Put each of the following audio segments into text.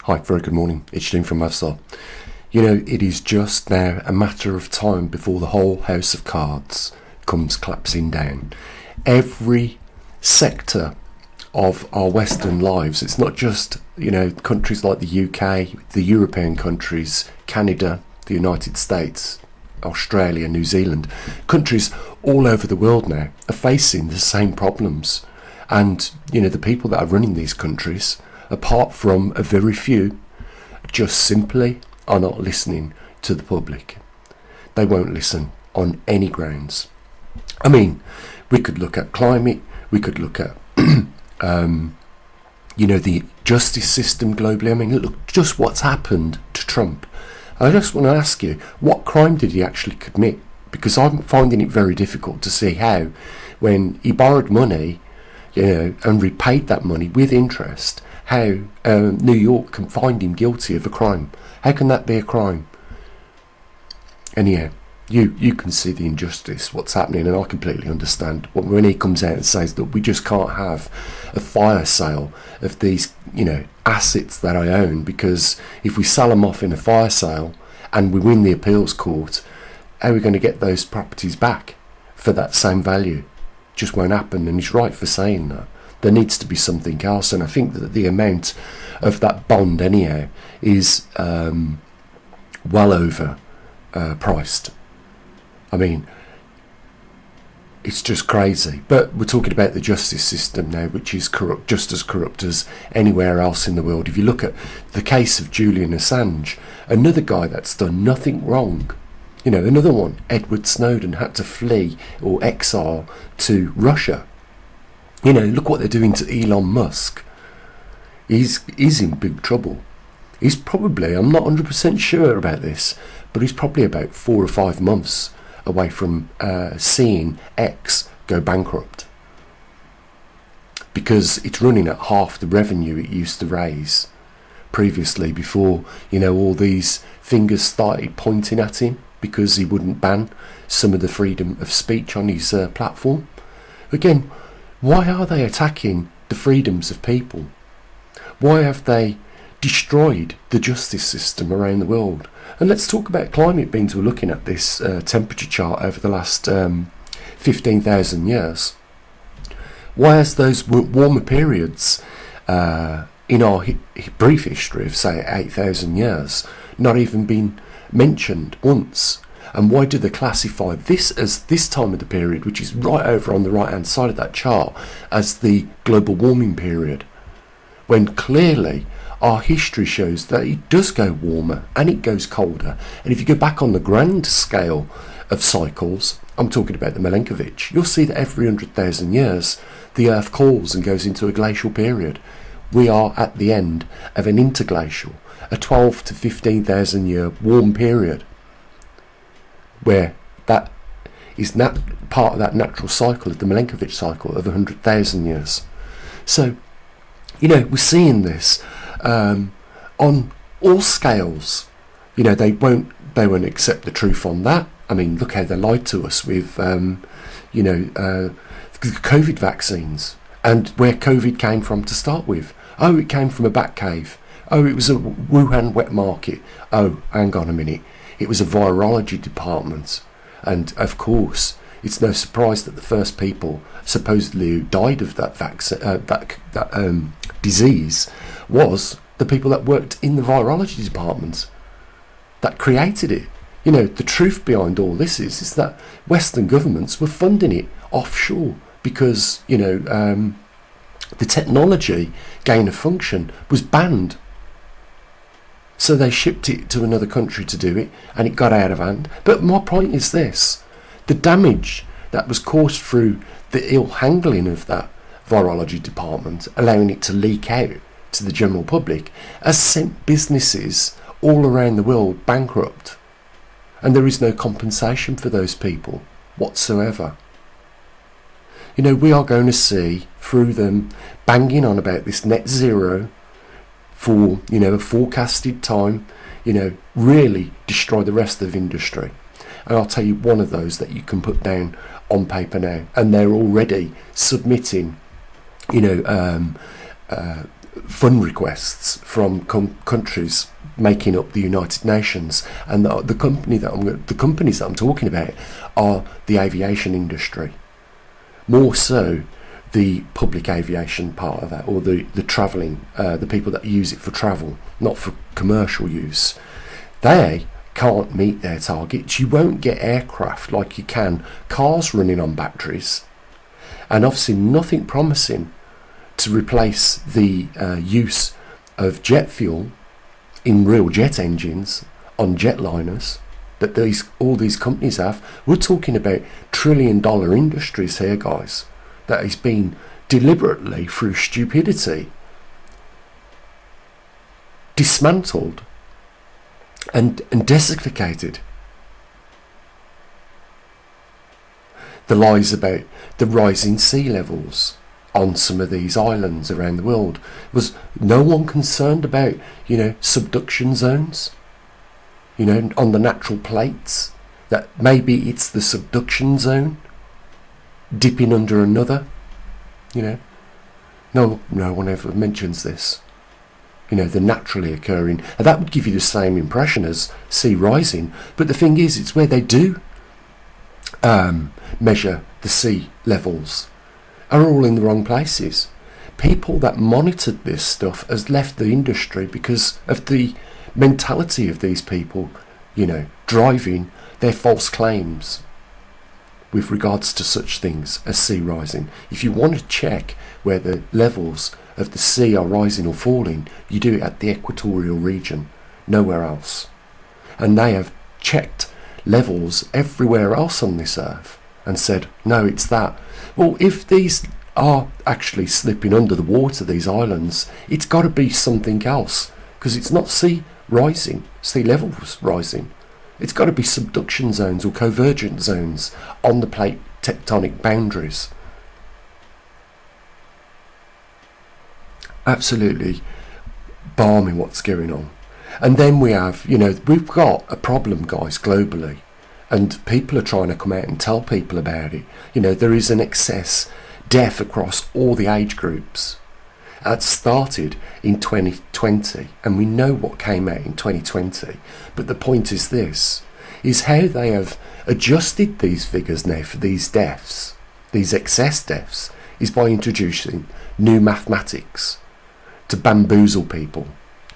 Hi, very good morning. It's Jim from maverickstar. You know, it is just now a matter of time before the whole house of cards comes collapsing down. Every sector of our Western lives, it's not just, countries like the UK, the European countries, Canada, the United States, Australia, New Zealand, countries all over the world now are facing the same problems. And, the people that are running these countries, apart from a very few, just simply are not listening to the public. They won't listen on any grounds. I mean, we could look at climate, we could look at, the justice system globally. I mean, look, just what's happened to Trump. I just want to ask you, what crime did he actually commit? Because I'm finding it very difficult to see how, when he borrowed money, and repaid that money with interest, how New York can find him guilty of a crime. How can that be a crime? Anyhow, you can see the injustice, what's happening, and I completely understand when he comes out and says that we just can't have a fire sale of these, assets that I own, because if we sell them off in a fire sale and we win the appeals court, how are we going to get those properties back for that same value? Just won't happen, and he's right for saying that. There needs to be something else, and I think that the amount of that bond anyhow is well over priced. I mean, it's just crazy. But we're talking about the justice system now, which is corrupt, just as corrupt as anywhere else in the world. If you look at the case of Julian Assange, another guy that's done nothing wrong, another one, Edward Snowden, had to flee or exile to Russia. Look what they're doing to Elon Musk. He's in big trouble. He's probably, I'm not 100% sure about this, but he's probably about 4 or 5 months away from seeing X go bankrupt, because it's running at half the revenue it used to raise previously, before all these fingers started pointing at him because he wouldn't ban some of the freedom of speech on his platform. Again, why are they attacking the freedoms of people? Why have they destroyed the justice system around the world? And let's talk about climate beans. We're looking at this temperature chart over the last 15,000 years. Why has those warmer periods in our brief history of, say, 8,000 years not even been mentioned once? And why do they classify this as this time of the period, which is right over on the right hand side of that chart, as the global warming period, when clearly our history shows that it does go warmer and it goes colder? And if you go back on the grand scale of cycles, I'm talking about the Milankovitch, you'll see that every 100,000 years the earth cools and goes into a glacial period. We are at the end of an interglacial, a 12 to 15,000 year warm period, where that is part of that natural cycle of the Milankovitch cycle of 100,000 years. So, we're seeing this on all scales. They won't accept the truth on that. I mean, look how they lied to us with, the COVID vaccines, and where COVID came from to start with. Oh, it came from a bat cave. Oh, it was a Wuhan wet market. Oh, hang on a minute. It was a virology department. And of course, it's no surprise that the first people supposedly who died of that disease was the people that worked in the virology department that created it. The truth behind all this is that Western governments were funding it offshore because, the technology gain of function was banned. So they shipped it to another country to do it, and it got out of hand. But my point is this: the damage that was caused through the ill handling of that virology department, allowing it to leak out to the general public, has sent businesses all around the world bankrupt. And there is no compensation for those people whatsoever. We are going to see, through them banging on about this net zero for a forecasted time, really destroy the rest of industry. And I'll tell you one of those that you can put down on paper now, and they're already submitting fund requests from countries making up the United Nations, and the companies that I'm talking about are the aviation industry, more so the public aviation part of that, or the travelling, the people that use it for travel, not for commercial use. They can't meet their targets. You won't get aircraft like you can cars running on batteries, and I've seen nothing promising to replace the use of jet fuel in real jet engines on jetliners that all these companies have. We're talking about trillion-dollar industries here, guys, that is being deliberately, through stupidity, dismantled and desiccated. The lies about the rising sea levels on some of these islands around the world. Was no one concerned about, subduction zones, on the natural plates, that maybe it's the subduction zone dipping under another? No one ever mentions this. The naturally occurring, and that would give you the same impression as sea rising. But the thing is, it's where they do measure the sea levels are all in the wrong places. People that monitored this stuff has left the industry because of the mentality of these people, driving their false claims with regards to such things as sea rising. If you want to check where the levels of the sea are rising or falling, you do it at the equatorial region, nowhere else. And they have checked levels everywhere else on this earth and said, no, it's that. Well, if these are actually slipping under the water, these islands, it's got to be something else, because it's not sea levels rising. It's got to be subduction zones or convergent zones on the plate tectonic boundaries. Absolutely balmy what's going on. And then we have, we've got a problem, guys, globally, and people are trying to come out and tell people about it. There is an excess death across all the age groups. That started in 2020, and we know what came out in 2020. But the point is this, is how they have adjusted these figures now for these deaths, these excess deaths, is by introducing new mathematics to bamboozle people,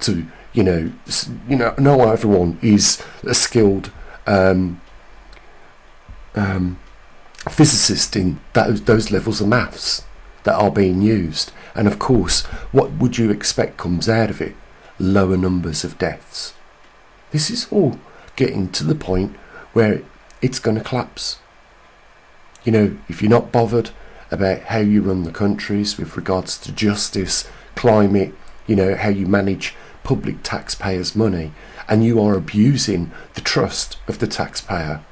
to, not everyone is a skilled physicist in those levels of maths that are being used. And of course, what would you expect comes out of it? Lower numbers of deaths. This is all getting to the point where it's going to collapse. If you're not bothered about how you run the countries with regards to justice, climate, how you manage public taxpayers' money, and you are abusing the trust of the taxpayer,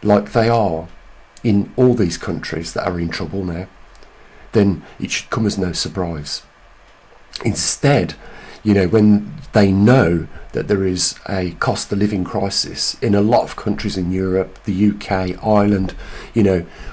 like they are in all these countries that are in trouble now, then it should come as no surprise. Instead, when they know that there is a cost of living crisis in a lot of countries in Europe, the UK, Ireland,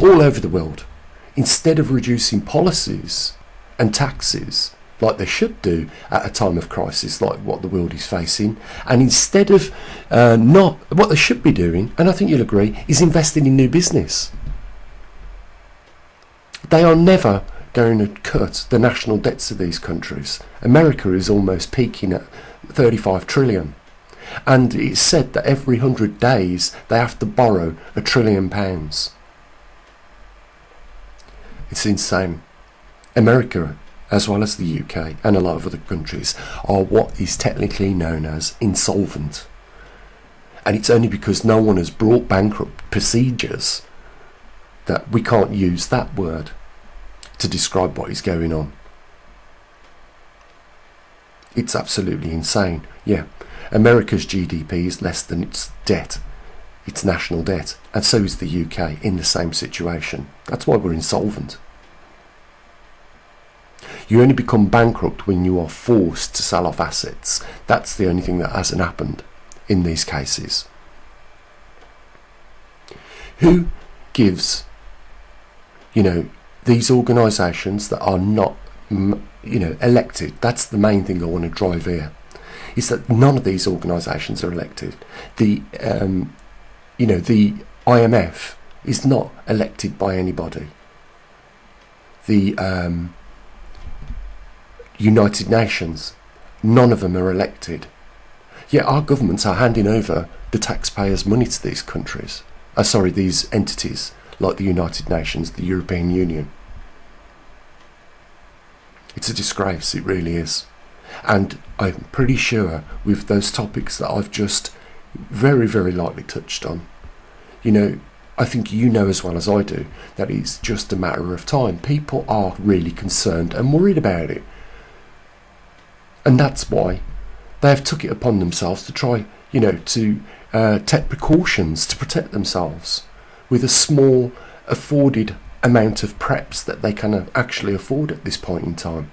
all over the world, instead of reducing policies and taxes like they should do at a time of crisis like what the world is facing, and instead of not what they should be doing, and I think you'll agree, is investing in new business. They are never going to cut the national debts of these countries. America is almost peaking at 35 trillion, and it's said that every 100 days they have to borrow £1 trillion. It's insane. America, as well as the UK and a lot of other countries, are what is technically known as insolvent. And it's only because no one has brought bankrupt procedures that we can't use that word to describe what is going on. It's absolutely insane. Yeah, America's GDP is less than its debt, its national debt, and so is the UK in the same situation. That's why we're insolvent. You only become bankrupt when you are forced to sell off assets. That's the only thing that hasn't happened in these cases. Who gives, these organisations that are not elected. That's the main thing I want to drive here, is that none of these organisations are elected. The IMF is not elected by anybody. The United Nations, none of them are elected. Yet our governments are handing over the taxpayers' money to these countries. These entities like the United Nations, the European Union. It's a disgrace, it really is. And I'm pretty sure with those topics that I've just very, very lightly touched on, I think you know as well as I do that it's just a matter of time. People are really concerned and worried about it. And that's why they have took it upon themselves to try, to take precautions to protect themselves with a small afforded amount of preps that they can actually afford at this point in time.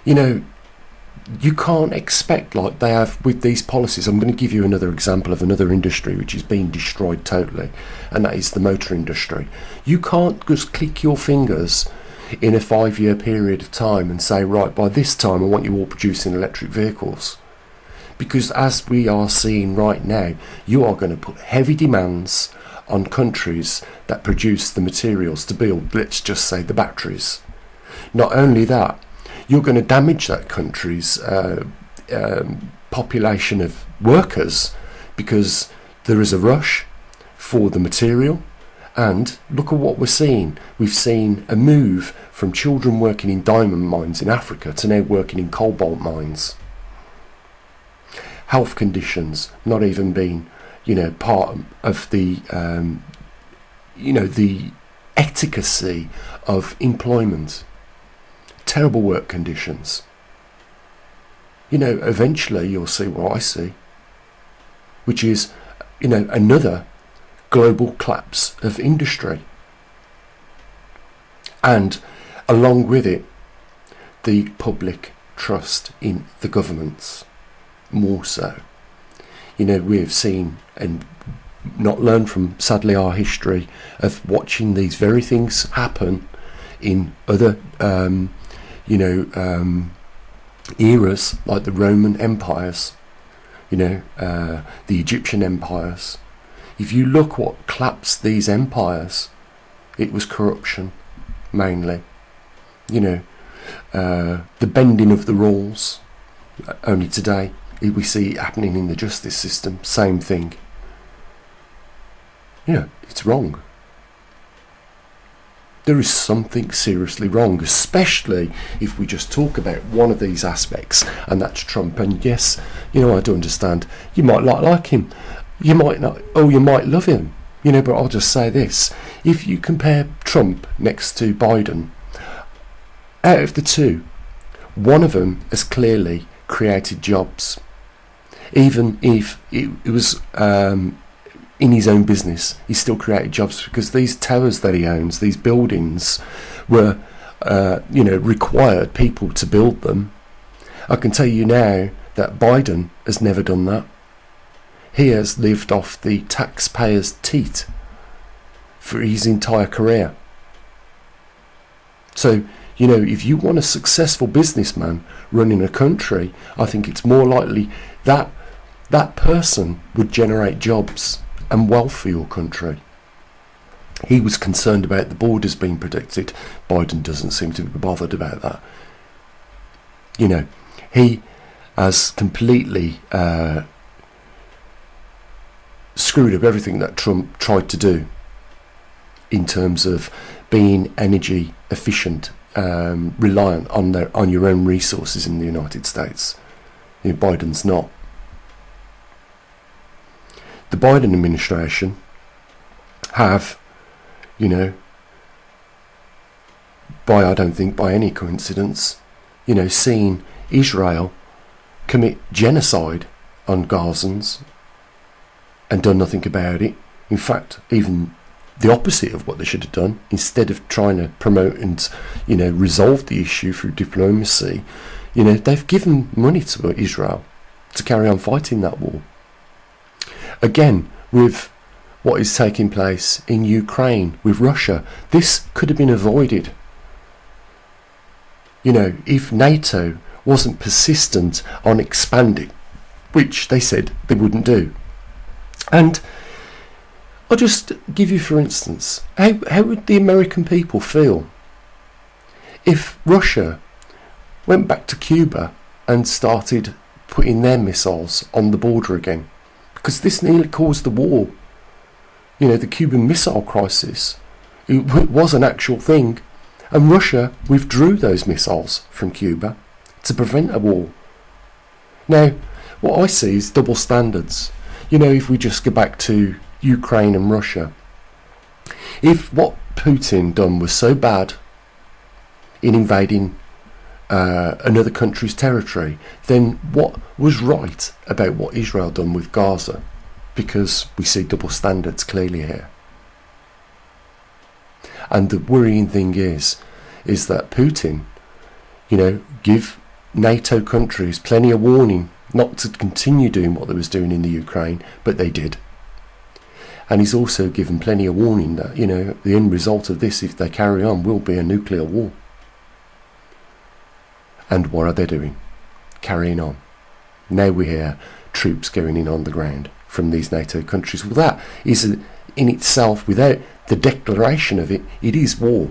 You can't expect, like they have with these policies. I'm going to give you another example of another industry which is being destroyed totally, and that is the motor industry. You can't just click your fingers in a 5-year period of time and say, right, by this time I want you all producing electric vehicles. Because as we are seeing right now, you are going to put heavy demands on countries that produce the materials to build, let's just say, the batteries. Not only that, you're going to damage that country's population of workers, because there is a rush for the material. And look at what we're seeing. We've seen a move from children working in diamond mines in Africa to now working in cobalt mines. Health conditions not even being, part of the, the efficacy of employment. Terrible work conditions. Eventually you'll see what I see, which is, another global collapse of industry. And along with it, the public trust in the governments more so. We've seen and not learned from, sadly, our history of watching these very things happen in other eras, like the Roman empires, the Egyptian empires. If you look what collapsed these empires, it was corruption, mainly. The bending of the rules. Only today we see it happening in the justice system. Same thing. It's wrong. There is something seriously wrong, especially if we just talk about one of these aspects, and that's Trump. And yes, I do understand. You might like him. You might not, you might love him, but I'll just say this. If you compare Trump next to Biden, out of the two, one of them has clearly created jobs. Even if it was in his own business, he still created jobs, because these towers that he owns, these buildings, were, required people to build them. I can tell you now that Biden has never done that. He has lived off the taxpayers' teat for his entire career. So, if you want a successful businessman running a country, I think it's more likely that that person would generate jobs and wealth for your country. He was concerned about the borders being protected. Biden doesn't seem to be bothered about that. He has completely screwed up everything that Trump tried to do in terms of being energy efficient, reliant on your own resources in the United States. Biden's not. The Biden administration have, I don't think by any coincidence, seen Israel commit genocide on Gazans and done nothing about it. In fact, even the opposite of what they should have done. Instead of trying to promote and resolve the issue through diplomacy, they've given money to Israel to carry on fighting that war. Again, with what is taking place in Ukraine with Russia. This could have been avoided. You know, if NATO wasn't persistent on expanding, which they said they wouldn't do. And I'll just give you, for instance, how would the American people feel if Russia went back to Cuba and started putting their missiles on the border again? Because this nearly caused the war. You know, the Cuban Missile Crisis, it was an actual thing, and Russia withdrew those missiles from Cuba to prevent a war. Now, what I see is double standards. You know, if we just go back to Ukraine and Russia, if what Putin done was so bad in invading another country's territory, then what was right about what Israel done with Gaza? Because we see double standards clearly here. And the worrying thing is that Putin, you know, give NATO countries plenty of warning not to continue doing what they was doing in the Ukraine, but they did. And he's also given plenty of warning that, you know, the end result of this, if they carry on, will be a nuclear war. And what are they doing? Carrying on. Now we hear troops going in on the ground from these NATO countries. Well, that is in itself, without the declaration of it, it is war.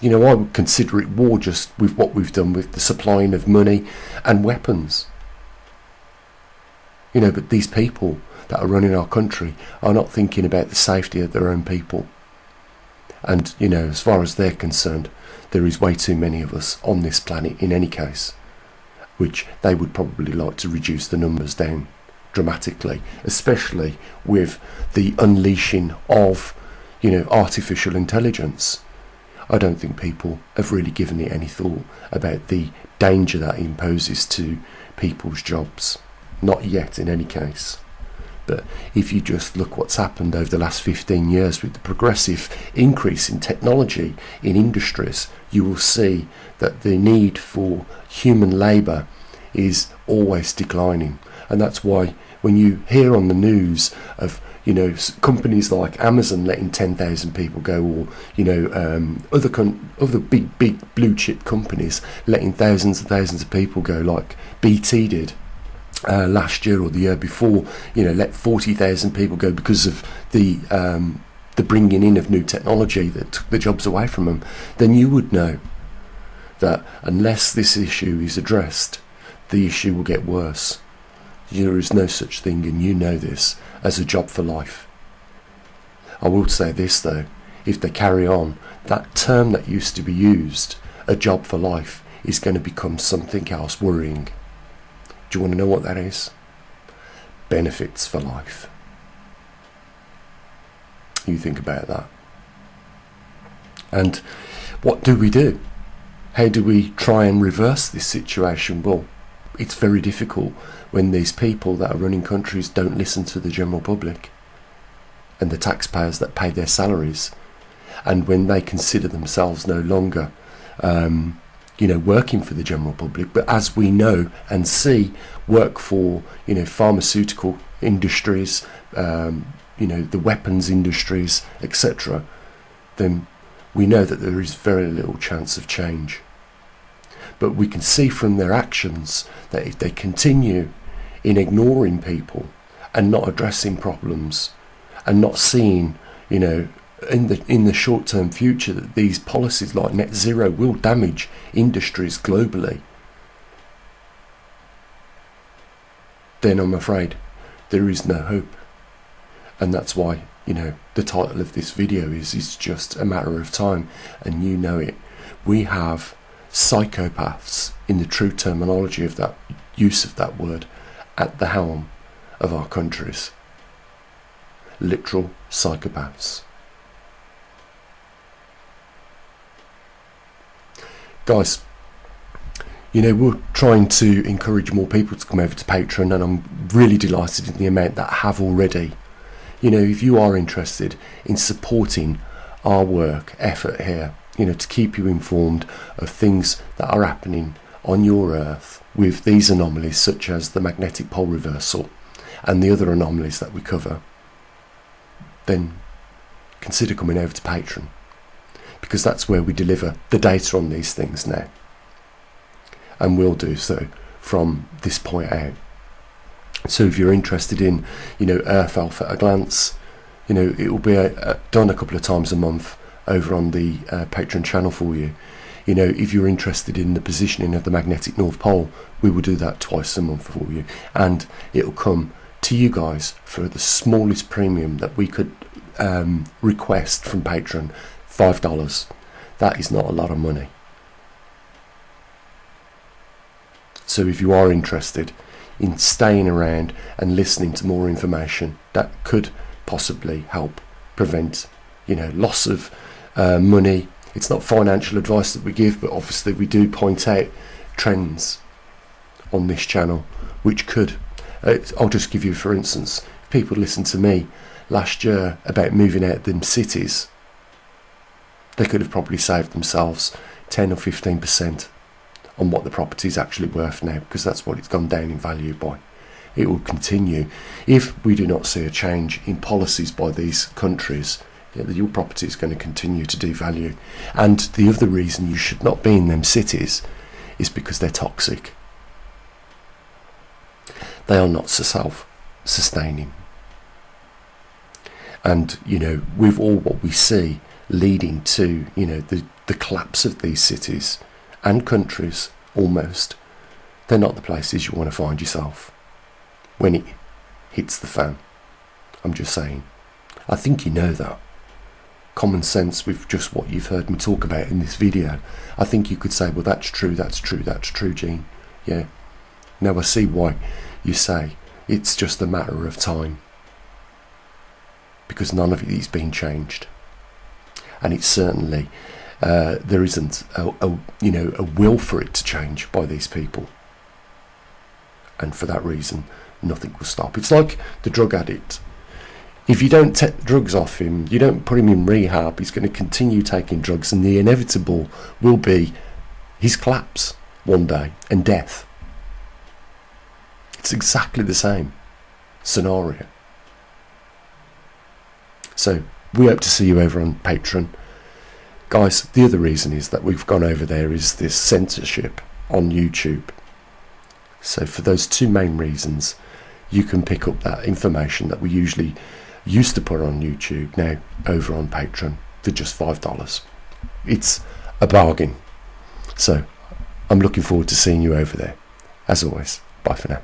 You know, I would consider it war just with what we've done with the supplying of money and weapons. You know, but these people that are running our country are not thinking about the safety of their own people. And, you know, as far as they're concerned, there is way too many of us on this planet in any case, which they would probably like to reduce the numbers down dramatically, especially with the unleashing of, you know, artificial intelligence. I don't think people have really given it any thought about the danger that it imposes to people's jobs. Not yet in any case. But if you just look what's happened over the last 15 years with the progressive increase in technology in industries, you will see that the need for human labour is always declining. And that's why when you hear on the news of, you know, companies like Amazon letting 10,000 people go, or, you know, other big blue chip companies letting thousands and thousands of people go, like BT did last year or the year before, you know, let 40,000 people go because of the bringing in of new technology that took the jobs away from them, then you would know that unless this issue is addressed, the issue will get worse. There is no such thing, and you know this, as a job for life. I will say this though, if they carry on, that term that used to be used, a job for life, is going to become something else worrying. Do you want to know what that is? Benefits for life. You think about that. And what do we do? How do we try and reverse this situation? Well, it's very difficult when these people that are running countries don't listen to the general public and the taxpayers that pay their salaries, and when they consider themselves no longer you know, working for the general public, but as we know and see, work for, you know, pharmaceutical industries, you know, the weapons industries, etc., then we know that there is very little chance of change. But we can see from their actions that if they continue in ignoring people and not addressing problems and not seeing, you know, in the short-term future, that these policies like net zero will damage industries globally, then I'm afraid there is no hope. And that's why, you know, the title of this video is just a matter of time, and you know it. We have psychopaths, in the true terminology of that use of that word, at the helm of our countries. Literal psychopaths. Guys, you know, we're trying to encourage more people to come over to Patreon, and I'm really delighted in the amount that have already. You know, if you are interested in supporting our work effort here, you know, to keep you informed of things that are happening on your Earth with these anomalies such as the magnetic pole reversal and the other anomalies that we cover, then consider coming over to Patreon, because that's where we deliver the data on these things now, and we'll do so from this point out. So if you're interested in, Earth Alpha at a glance, it will be done a couple of times a month over on the Patreon channel for you. If you're interested in the positioning of the magnetic North Pole, we will do that twice a month for you, and it'll come to you guys for the smallest premium that we could request from Patreon, $5. That is not a lot of money. So if you are interested in staying around and listening to more information that could possibly help prevent loss of money. It's not financial advice that we give, but obviously we do point out trends on this channel which could, I'll just give you for instance, people listened to me last year about moving out of them cities, they could have probably saved themselves 10 or 15% on what the property is actually worth now, because that's what it's gone down in value by. It will continue if we do not see a change in policies by these countries. Your property is going to continue to devalue. And the other reason you should not be in them cities is because they're toxic. They are not self-sustaining. And with all what we see leading to the collapse of these cities and countries, almost, they're not the places you want to find yourself when it hits the fan. I'm just saying. I think you know that. Common sense with just what you've heard me talk about in this video. I think you could say, well, that's true, Gene. Yeah. Now I see why you say it's just a matter of time, because none of it is being changed, and it's certainly there isn't a will for it to change by these people, and for that reason nothing will stop. It's like the drug addict. If you don't take drugs off him, you don't put him in rehab, he's going to continue taking drugs, and the inevitable will be his collapse one day and death. It's exactly the same scenario. So we hope to see you over on Patreon. Guys, the other reason is that we've gone over there is this censorship on YouTube. So for those two main reasons, you can pick up that information that we usually used to put on YouTube now over on Patreon for just $5. It's a bargain. So I'm looking forward to seeing you over there. As always, bye for now.